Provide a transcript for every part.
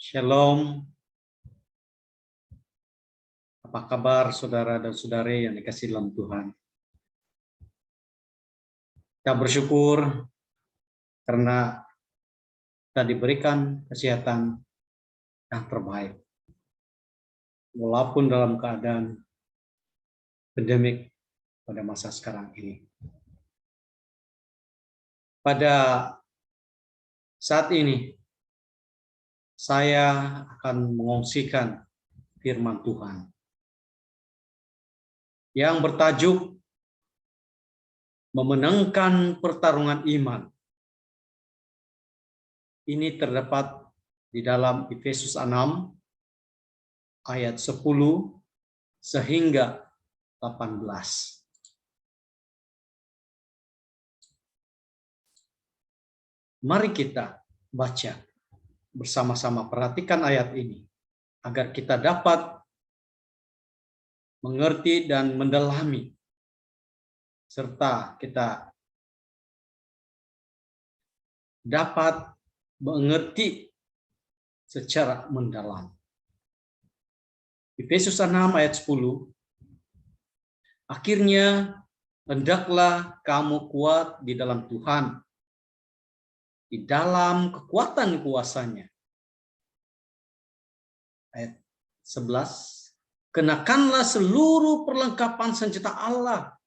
Shalom, apa kabar saudara dan saudari yang dikasihi dalam Tuhan? Kita bersyukur karena kita diberikan kesehatan yang terbaik. Walaupun dalam keadaan pandemik pada masa sekarang ini. Pada saat ini, saya akan mengungsikan firman Tuhan yang bertajuk memenangkan pertarungan iman. Ini terdapat di dalam Efesus 6 ayat 10 sehingga 18. Mari kita baca bersama-sama, perhatikan ayat ini agar kita dapat mengerti dan mendalami serta kita dapat mengerti secara mendalam. Efesus 6 ayat 10. Akhirnya hendaklah kamu kuat di dalam Tuhan, di dalam kekuatan kuasanya. Ayat 11. Kenakanlah seluruh perlengkapan senjata Allah,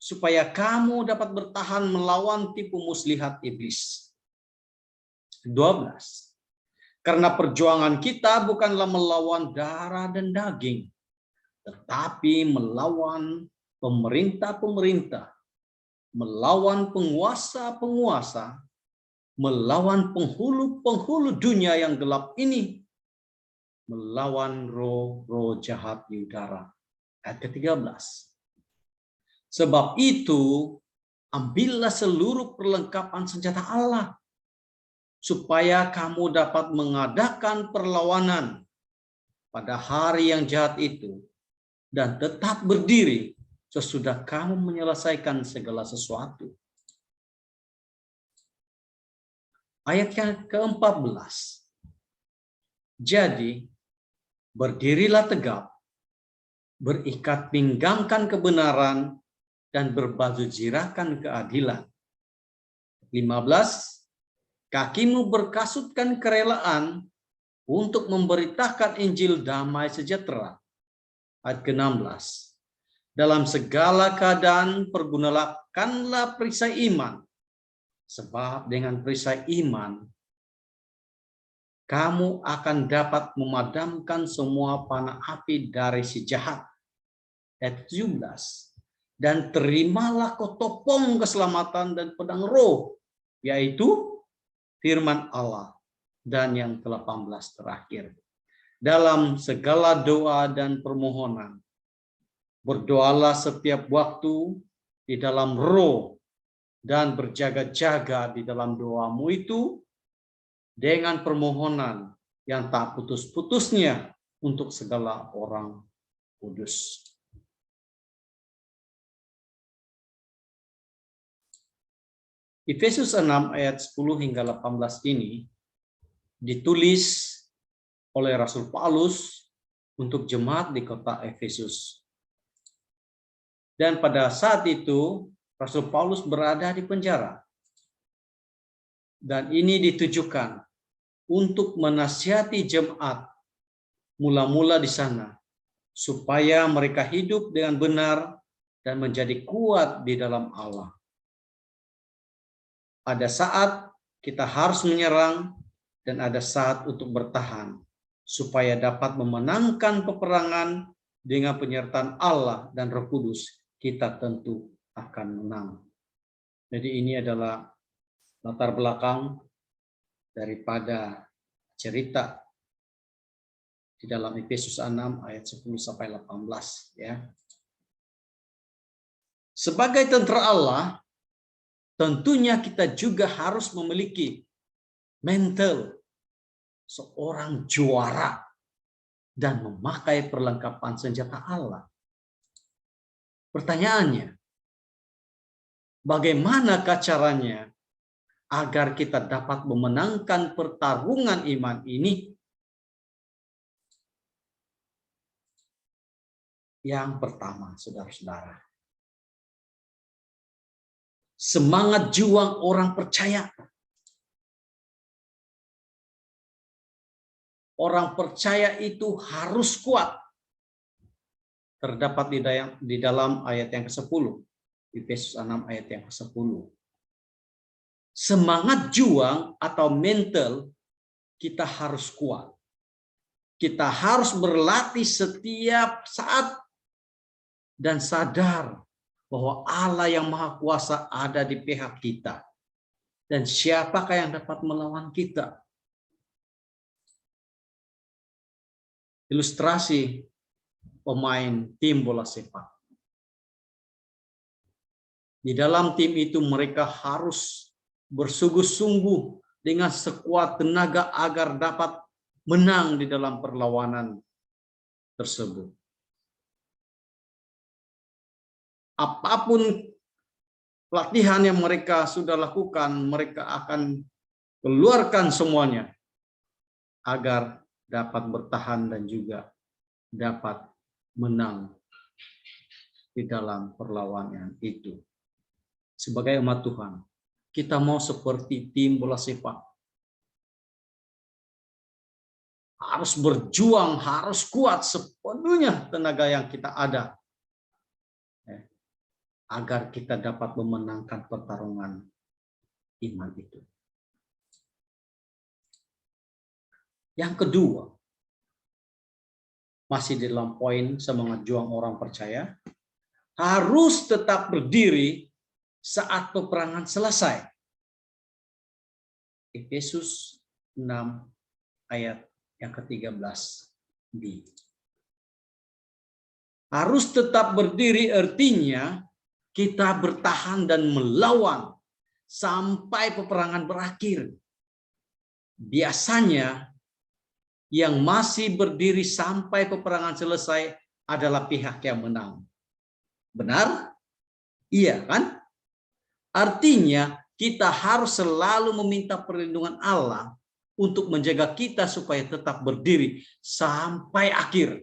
supaya kamu dapat bertahan melawan tipu muslihat iblis. 12. Karena perjuangan kita bukanlah melawan darah dan daging, tetapi melawan pemerintah-pemerintah, melawan penguasa-penguasa, melawan penghulu-penghulu dunia yang gelap ini, melawan roh-roh jahat di udara. Ayat ke-13. Sebab itu, ambillah seluruh perlengkapan senjata Allah, supaya kamu dapat mengadakan perlawanan pada hari yang jahat itu, dan tetap berdiri sesudah kamu menyelesaikan segala sesuatu. Ayat yang ke-14. Jadi, berdirilah tegap, berikat pinggangkan kebenaran, dan berbaju zirahkan keadilan. 15. Kakimu berkasutkan kerelaan untuk memberitakan Injil damai sejahtera. Ayat ke-16. Dalam segala keadaan pergunakanlah perisai iman, sebab dengan perisai iman kamu akan dapat memadamkan semua panah api dari si jahat. Ayat 17. Dan terimalah ketopong keselamatan dan pedang roh, yaitu firman Allah. Dan yang ke-18 terakhir. Dalam segala doa dan permohonan, berdoalah setiap waktu di dalam roh, dan berjaga-jaga di dalam doamu itu dengan permohonan yang tak putus-putusnya untuk segala orang kudus. Efesus 6 ayat 10 hingga 18 ini ditulis oleh Rasul Paulus untuk jemaat di kota Efesus. Dan pada saat itu Rasul Paulus berada di penjara. Dan ini ditujukan untuk menasihati jemaat mula-mula di sana, supaya mereka hidup dengan benar dan menjadi kuat di dalam Allah. Ada saat kita harus menyerang dan ada saat untuk bertahan, supaya dapat memenangkan peperangan dengan penyertaan Allah dan Roh Kudus. Kita tentu akan menang. Jadi ini adalah latar belakang daripada cerita di dalam Efesus 6 ayat 10 sampai 18 ya. Sebagai tentara Allah, tentunya kita juga harus memiliki mental seorang juara dan memakai perlengkapan senjata Allah. Pertanyaannya, bagaimana caranya agar kita dapat memenangkan pertarungan iman ini. Yang pertama, saudara-saudara, semangat juang orang percaya. Orang percaya itu harus kuat. Terdapat di dalam ayat yang ke-10. Efesus 6 ayat yang ke-10. Semangat juang atau mental kita harus kuat. Kita harus berlatih setiap saat dan sadar bahwa Allah yang Maha Kuasa ada di pihak kita. Dan siapakah yang dapat melawan kita? Ilustrasi pemain tim bola sepak. Di dalam tim itu mereka harus bersungguh-sungguh dengan sekuat tenaga agar dapat menang di dalam perlawanan tersebut. Apapun pelatihan yang mereka sudah lakukan, mereka akan keluarkan semuanya agar dapat bertahan dan juga dapat menang di dalam perlawanan itu. Sebagai umat Tuhan, kita mau seperti tim bola sepak. Harus berjuang, harus kuat sepenuhnya tenaga yang kita ada. Agar kita dapat memenangkan pertarungan iman itu. Yang kedua, masih di dalam poin semangat juang orang percaya, harus tetap berdiri saat peperangan selesai. Efesus 6 ayat yang ke-13b. Harus tetap berdiri artinya kita bertahan dan melawan sampai peperangan berakhir. Biasanya yang masih berdiri sampai peperangan selesai adalah pihak yang menang. Benar? Iya kan? Artinya kita harus selalu meminta perlindungan Allah untuk menjaga kita supaya tetap berdiri sampai akhir.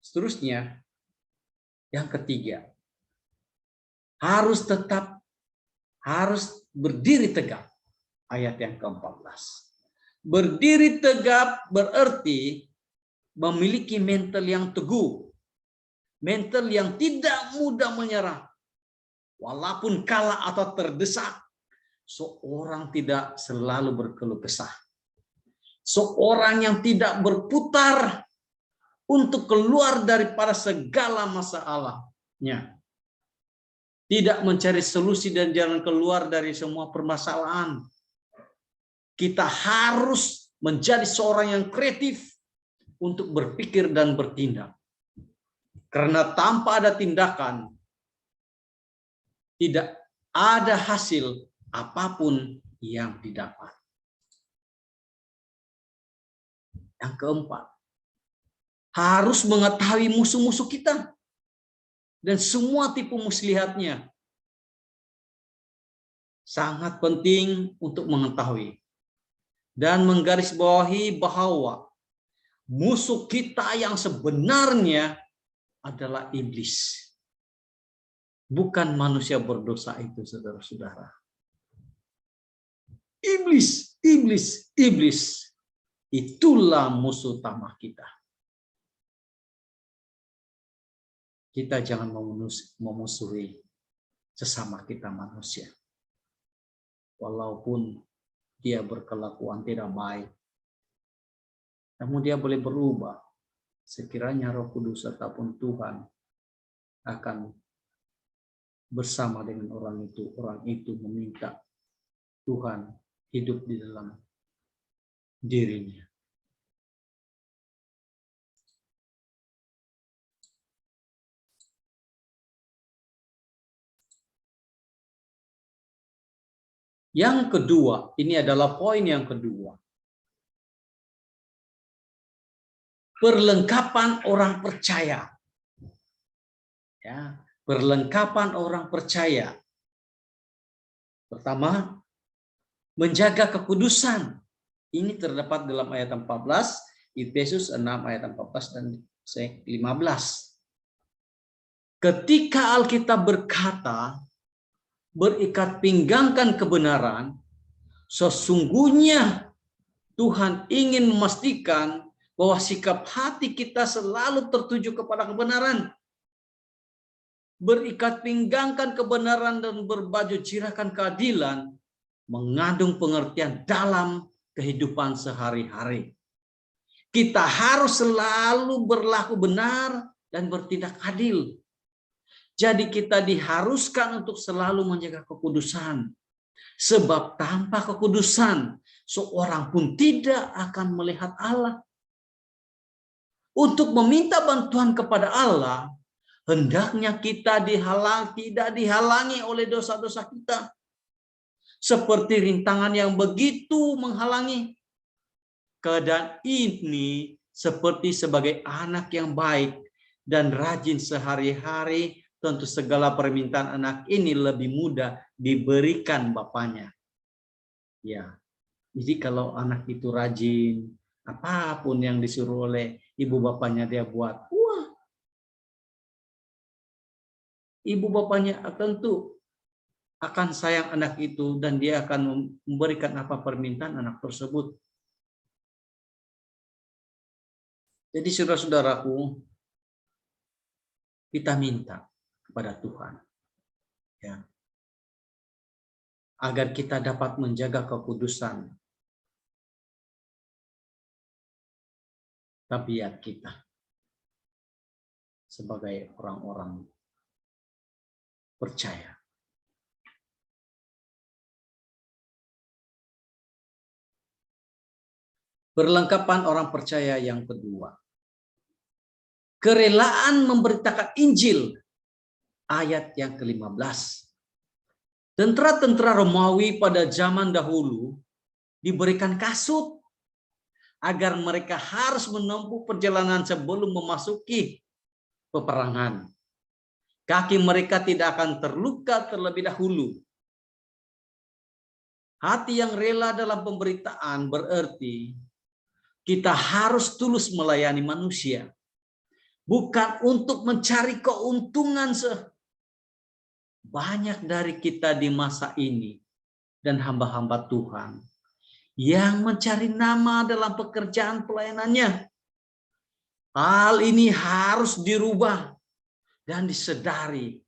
Seterusnya, yang ketiga, harus berdiri tegak. Ayat yang ke-14. Berdiri tegak berarti memiliki mental yang teguh. Mental yang tidak mudah menyerah. Walaupun kalah atau terdesak, seorang tidak selalu berkeluh kesah. Seorang yang tidak berputar untuk keluar daripada segala masalahnya. Tidak mencari solusi dan jalan keluar dari semua permasalahan. Kita harus menjadi seorang yang kreatif untuk berpikir dan bertindak. Karena tanpa ada tindakan, tidak ada hasil apapun yang didapat. Yang keempat, harus mengetahui musuh-musuh kita dan semua tipu muslihatnya. Sangat penting untuk mengetahui dan menggarisbawahi bahwa musuh kita yang sebenarnya adalah iblis. Bukan manusia berdosa itu, saudara-saudara. Iblis, iblis, iblis. Itulah musuh utama kita. Kita jangan memusuhi sesama kita manusia. Walaupun dia berkelakuan tidak baik, namun dia boleh berubah. Sekiranya Roh Kudus ataupun Tuhan akan bersama dengan orang itu meminta Tuhan hidup di dalam dirinya. Yang kedua, ini adalah poin yang kedua. perlengkapan orang percaya. Ya, perlengkapan orang percaya. Pertama, menjaga kekudusan. Ini terdapat dalam ayat 14, Efesus 6 ayat 14 dan 15. Ketika Alkitab berkata, berikat pinggangkan kebenaran, sesungguhnya Tuhan ingin memastikan bahwa sikap hati kita selalu tertuju kepada kebenaran. Berikat pinggangkan kebenaran dan berbaju cirahkan keadilan, mengandung pengertian dalam kehidupan sehari-hari. Kita harus selalu berlaku benar dan bertindak adil. Jadi kita diharuskan untuk selalu menjaga kekudusan. Sebab tanpa kekudusan, seorang pun tidak akan melihat Allah. Untuk meminta bantuan kepada Allah, hendaknya kita tidak dihalangi oleh dosa-dosa kita. Seperti rintangan yang begitu menghalangi. Keadaan ini seperti sebagai anak yang baik dan rajin sehari-hari, tentu segala permintaan anak ini lebih mudah diberikan bapaknya. Ya, jadi kalau anak itu rajin, apapun yang disuruh oleh ibu bapaknya dia buat. Wah, ibu bapaknya tentu akan sayang anak itu dan dia akan memberikan apa permintaan anak tersebut. Jadi saudara-saudaraku, kita minta kepada Tuhan, ya, agar kita dapat menjaga kekudusan tabiat kita sebagai orang-orang percaya. Perlengkapan orang percaya yang kedua, kerelaan memberitakan Injil, ayat yang ke-15. Tentara-tentara Romawi pada zaman dahulu diberikan kasut agar mereka harus menempuh perjalanan sebelum memasuki peperangan. Kaki mereka tidak akan terluka terlebih dahulu. Hati yang rela dalam pemberitaan berarti kita harus tulus melayani manusia. Bukan untuk mencari keuntungan. Banyak dari kita di masa ini dan hamba-hamba Tuhan yang mencari nama dalam pekerjaan pelayanannya. Hal ini harus dirubah dan disedari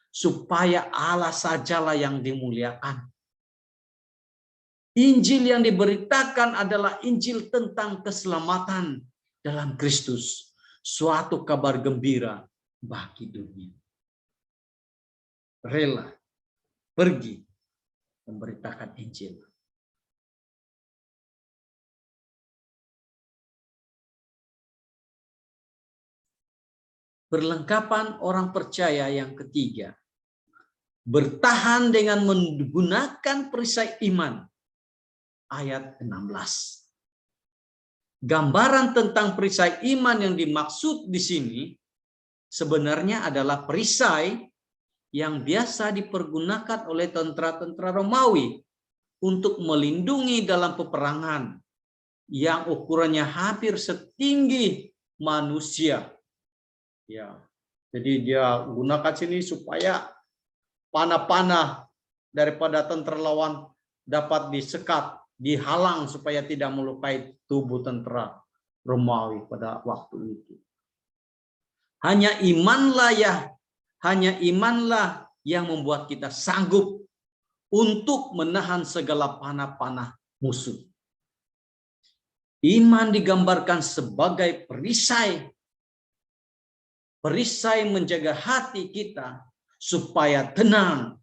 supaya Allah sajalah yang dimuliakan. Injil yang diberitakan adalah Injil tentang keselamatan dalam Kristus, suatu kabar gembira bagi dunia. Rela pergi memberitakan Injil. Perlengkapan orang percaya yang ketiga, bertahan dengan menggunakan perisai iman, ayat 16. Gambaran tentang perisai iman yang dimaksud di sini sebenarnya adalah perisai yang biasa dipergunakan oleh tentara-tentara Romawi untuk melindungi dalam peperangan yang ukurannya hampir setinggi manusia. Ya, jadi dia gunakan sini supaya panah-panah daripada tentara lawan dapat disekat, dihalang supaya tidak melukai tubuh tentara Romawi pada waktu itu. Hanya imanlah yang membuat kita sanggup untuk menahan segala panah-panah musuh. Iman digambarkan sebagai perisai. Perisai menjaga hati kita supaya tenang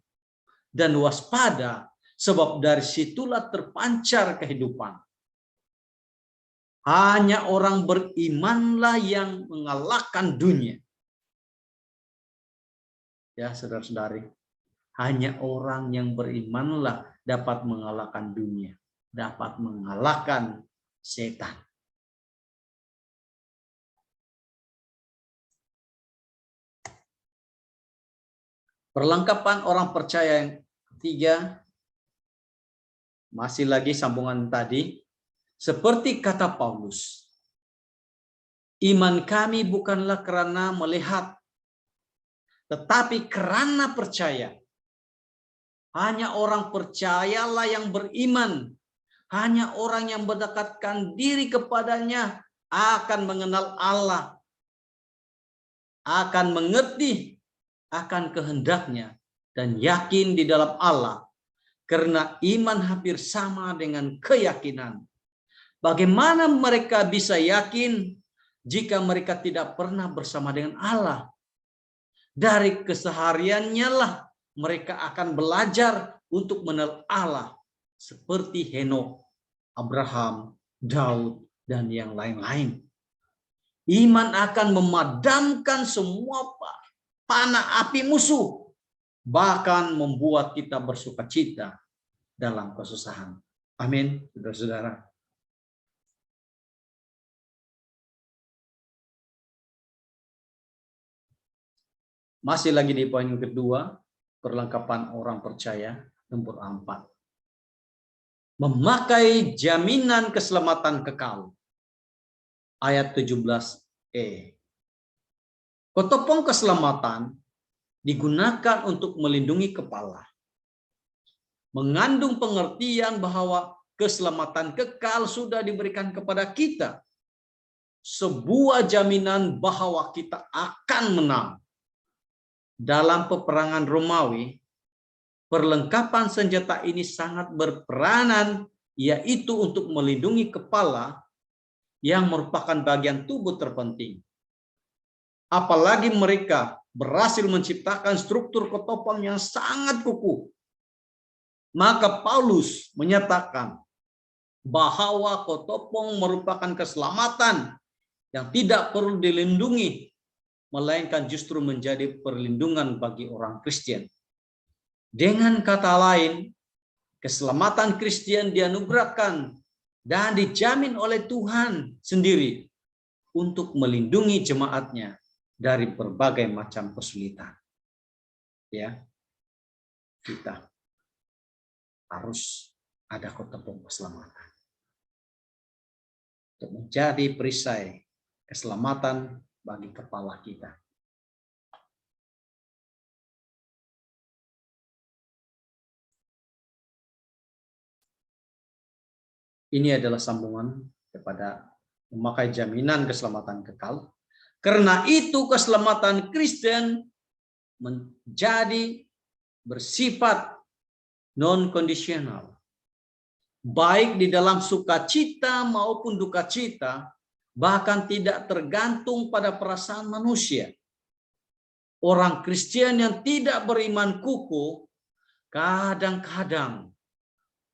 dan waspada, sebab dari situlah terpancar kehidupan. Hanya orang berimanlah yang mengalahkan dunia. Ya, saudara-saudari, hanya orang yang berimanlah dapat mengalahkan dunia, dapat mengalahkan setan. Perlengkapan orang percaya yang ketiga, masih lagi sambungan tadi, seperti kata Paulus, iman kami bukanlah karena melihat, tetapi karena percaya. Hanya orang percayalah yang beriman. Hanya orang yang mendekatkan diri kepadanya akan mengenal Allah, akan mengerti akan kehendaknya, dan yakin di dalam Allah. Karena iman hampir sama dengan keyakinan. Bagaimana mereka bisa yakin jika mereka tidak pernah bersama dengan Allah? Dari kesehariannya lah mereka akan belajar untuk mengenal Allah. Seperti Henokh, Abraham, Daud, dan yang lain-lain. Iman akan memadamkan semua panah api musuh. Bahkan membuat kita bersukacita dalam kesusahan. Amin, saudara-saudara. Masih lagi di poin kedua, perlengkapan orang percaya, nomor 4. Memakai jaminan keselamatan kekal. Ayat 17e. Ketopong keselamatan digunakan untuk melindungi kepala. Mengandung pengertian bahwa keselamatan kekal sudah diberikan kepada kita. Sebuah jaminan bahwa kita akan menang. Dalam peperangan Romawi, perlengkapan senjata ini sangat berperanan, yaitu untuk melindungi kepala yang merupakan bagian tubuh terpenting. Apalagi mereka berhasil menciptakan struktur ketopong yang sangat kukuh. Maka Paulus menyatakan bahwa ketopong merupakan keselamatan yang tidak perlu dilindungi, melainkan justru menjadi perlindungan bagi orang Kristen. Dengan kata lain, keselamatan Kristen dianugerahkan dan dijamin oleh Tuhan sendiri untuk melindungi jemaatnya dari berbagai macam kesulitan. Ya, kita harus ada ketopong keselamatan untuk menjadi perisai keselamatan bagi kepala kita. Ini adalah sambungan kepada memakai jaminan keselamatan kekal. Karena itu keselamatan Kristen menjadi bersifat non-kondisional. Baik di dalam sukacita maupun duka cita, bahkan tidak tergantung pada perasaan manusia. Orang Kristen yang tidak beriman kukuh kadang-kadang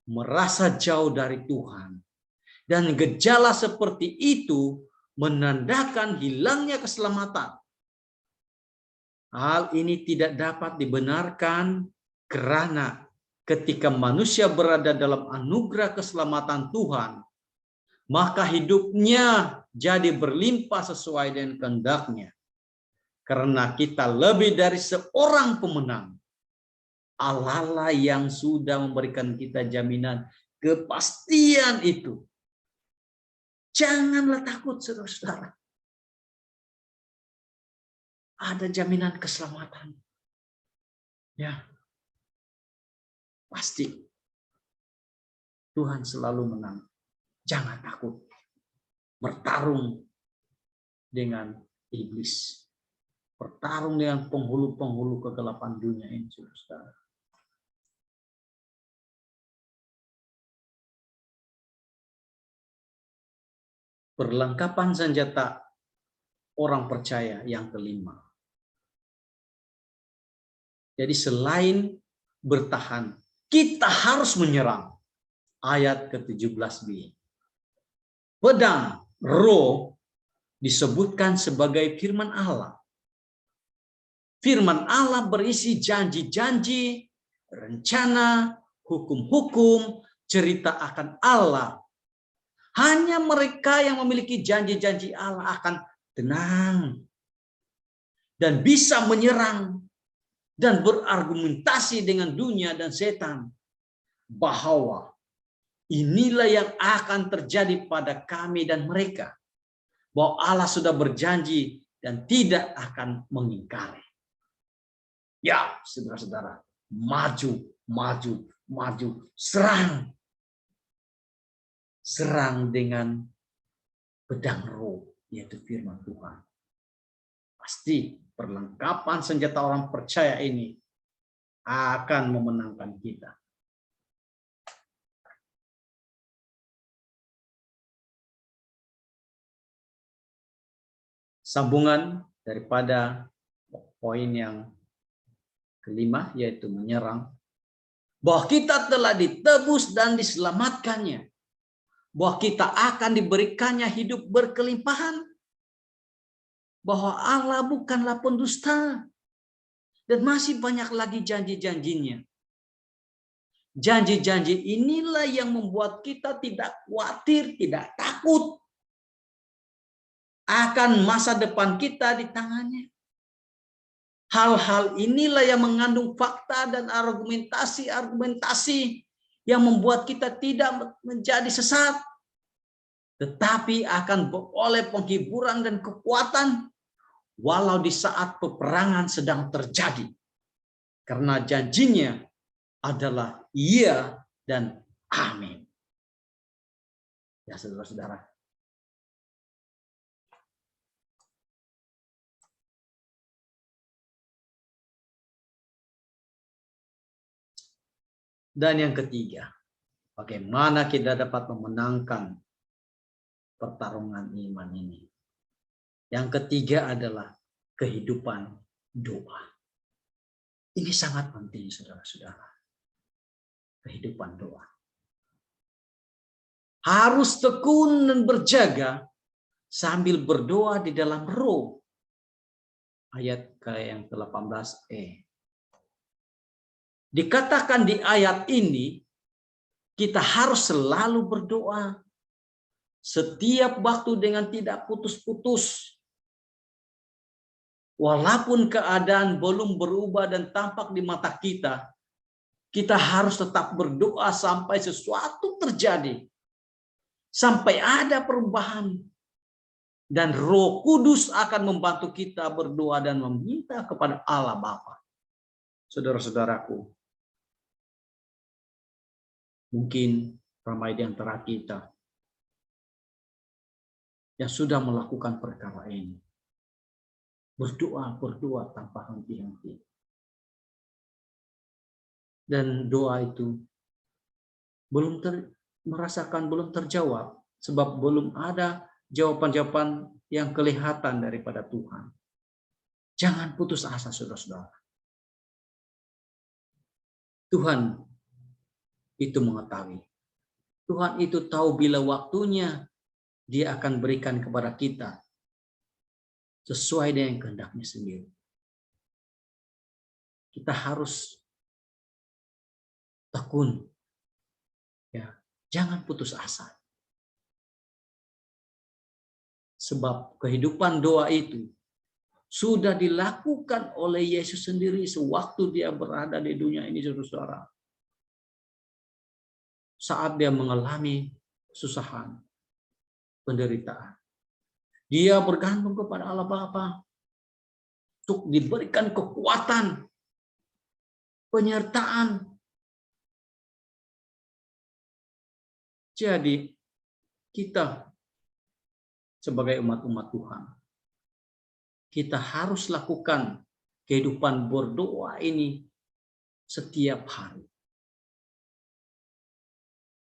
merasa jauh dari Tuhan. Dan gejala seperti itu menandakan hilangnya keselamatan. Hal ini tidak dapat dibenarkan karena ketika manusia berada dalam anugerah keselamatan Tuhan, maka hidupnya jadi berlimpah sesuai dengan kehendaknya. Karena kita lebih dari seorang pemenang. Allah lah yang sudah memberikan kita jaminan kepastian itu. Janganlah takut, saudara-saudara. Ada jaminan keselamatan. Ya, pasti Tuhan selalu menang. Jangan takut bertarung dengan iblis, bertarung dengan penghulu-penghulu kegelapan dunia ini, saudara. Perlengkapan senjata orang percaya yang kelima. Jadi selain bertahan, kita harus menyerang. Ayat ke-17b. Pedang roh disebutkan sebagai firman Allah. Firman Allah berisi janji-janji, rencana, hukum-hukum, cerita akan Allah. Hanya mereka yang memiliki janji-janji Allah akan tenang dan bisa menyerang dan berargumentasi dengan dunia dan setan bahwa inilah yang akan terjadi pada kami dan mereka, bahwa Allah sudah berjanji dan tidak akan mengingkari. Ya, saudara-saudara, maju, maju, maju, serang. Serang dengan pedang roh, yaitu firman Tuhan. Pasti perlengkapan senjata orang percaya ini akan memenangkan kita. Sambungan daripada poin yang kelima, yaitu menyerang, bahwa kita telah ditebus dan diselamatkannya, bahwa kita akan diberikannya hidup berkelimpahan, bahwa Allah bukanlah pendusta, dan masih banyak lagi janji-janjinya. Janji-janji inilah yang membuat kita tidak khawatir, tidak takut akan masa depan kita di tangannya. Hal-hal inilah yang mengandung fakta dan argumentasi yang membuat kita tidak menjadi sesat, tetapi akan beroleh penghiburan dan kekuatan walau di saat peperangan sedang terjadi. Karena janjinya adalah iya dan amin. Ya, saudara-saudara. Dan yang ketiga, bagaimana kita dapat memenangkan pertarungan iman ini? Yang ketiga adalah kehidupan doa. Ini sangat penting, saudara-saudara. Kehidupan doa. Harus tekun dan berjaga sambil berdoa di dalam roh. Ayat yang ke-18e. Dikatakan di ayat ini, kita harus selalu berdoa setiap waktu dengan tidak putus-putus. Walaupun keadaan belum berubah dan tampak di mata kita, kita harus tetap berdoa sampai sesuatu terjadi. Sampai ada perubahan. Dan Roh Kudus akan membantu kita berdoa dan meminta kepada Allah Bapa. Saudara-saudaraku, mungkin ramai di antara kita yang sudah melakukan perkara ini. Berdoa tanpa henti-henti. Dan doa itu belum terjawab, sebab belum ada jawaban-jawaban yang kelihatan daripada Tuhan. Jangan putus asa, saudara-saudara. Tuhan itu mengetahui. Tuhan itu tahu bila waktunya Dia akan berikan kepada kita sesuai dengan kehendaknya sendiri. Kita harus tekun. Ya, jangan putus asa. Sebab kehidupan doa itu sudah dilakukan oleh Yesus sendiri sewaktu Dia berada di dunia ini, saudara-saudara. Saat Dia mengalami kesusahan, penderitaan. Dia bergantung kepada Allah Bapa untuk diberikan kekuatan, penyertaan. Jadi kita sebagai umat-umat Tuhan, kita harus lakukan kehidupan berdoa ini setiap hari.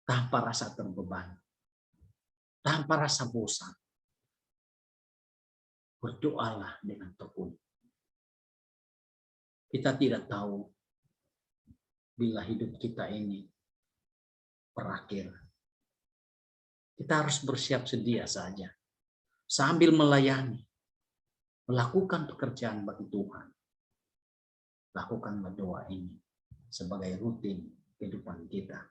Tanpa rasa terbebani, tanpa rasa bosan. Berdoalah dengan tekun. Kita tidak tahu bila hidup kita ini berakhir. Kita harus bersiap sedia saja. Sambil melayani, melakukan pekerjaan bagi Tuhan. Lakukanlah doa ini sebagai rutin kehidupan kita.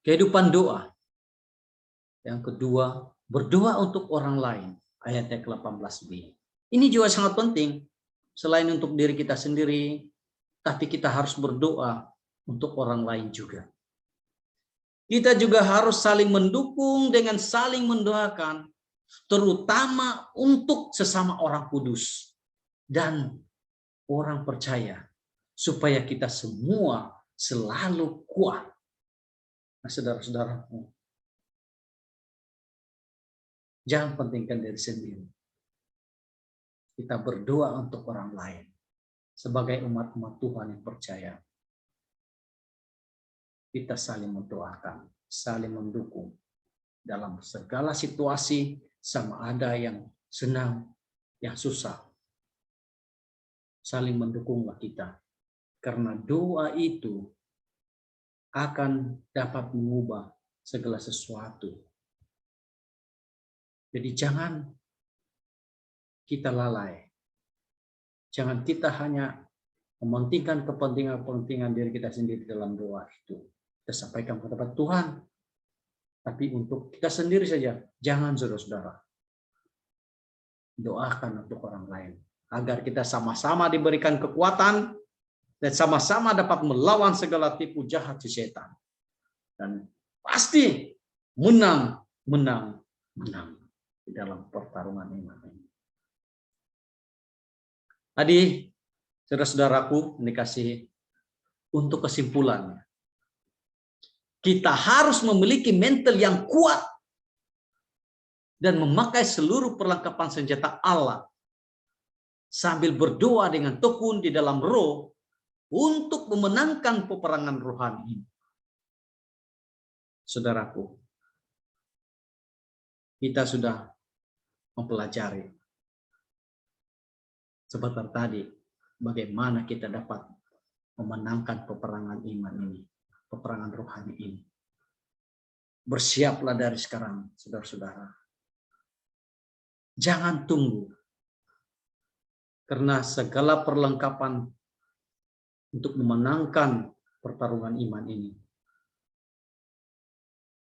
Kehidupan doa. Yang kedua, berdoa untuk orang lain ayat yang ke-18b. Ini juga sangat penting. Selain untuk diri kita sendiri, tapi kita harus berdoa untuk orang lain juga. Kita juga harus saling mendukung dengan saling mendoakan, terutama untuk sesama orang kudus dan orang percaya, supaya kita semua selalu kuat. Nah, saudara-saudaraku, jangan pentingkan diri sendiri. Kita berdoa untuk orang lain sebagai umat-umat Tuhan yang percaya. Kita saling mendoakan, saling mendukung dalam segala situasi, sama ada yang senang, yang susah. Saling mendukunglah kita, karena doa itu akan dapat mengubah segala sesuatu. Jadi jangan kita lalai. Jangan kita hanya mementingkan kepentingan diri kita sendiri dalam doa itu. Kita sampaikan kepada Tuhan. Tapi untuk kita sendiri saja, jangan saudara-saudara. Doakan untuk orang lain. Agar kita sama-sama diberikan kekuatan dan sama-sama dapat melawan segala tipu jahat si setan. Dan pasti menang di dalam pertarungan iman ini. Tadi, saudara-saudaraku, dikasih untuk kesimpulannya. Kita harus memiliki mental yang kuat dan memakai seluruh perlengkapan senjata Allah sambil berdoa dengan tekun di dalam roh untuk memenangkan peperangan rohani ini. Saudaraku, kita sudah mempelajari sebentar tadi bagaimana kita dapat memenangkan peperangan iman ini, peperangan rohani ini. Bersiaplah dari sekarang, saudara-saudara. Jangan tunggu. Karena segala perlengkapan untuk memenangkan pertarungan iman ini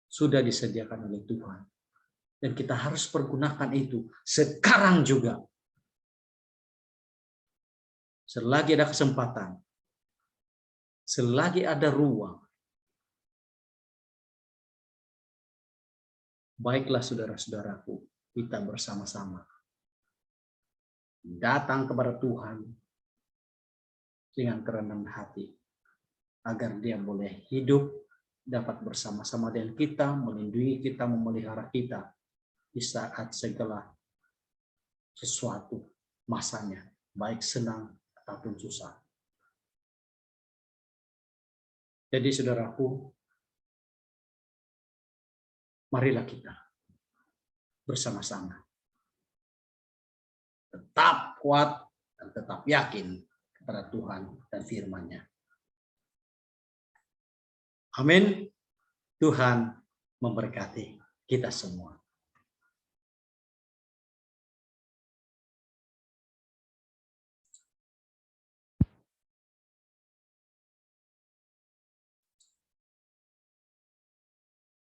sudah disediakan oleh Tuhan. Dan kita harus pergunakan itu sekarang juga. Selagi ada kesempatan, selagi ada ruang. Baiklah saudara-saudaraku, kita bersama-sama datang kepada Tuhan dengan kerendahan hati, agar Dia boleh hidup, dapat bersama-sama dengan kita, melindungi kita, memelihara kita di saat segala sesuatu masanya, baik senang ataupun susah. Jadi saudaraku, marilah kita bersama-sama tetap kuat dan tetap yakin kepada Tuhan dan firman-Nya. Amin. Tuhan memberkati kita semua.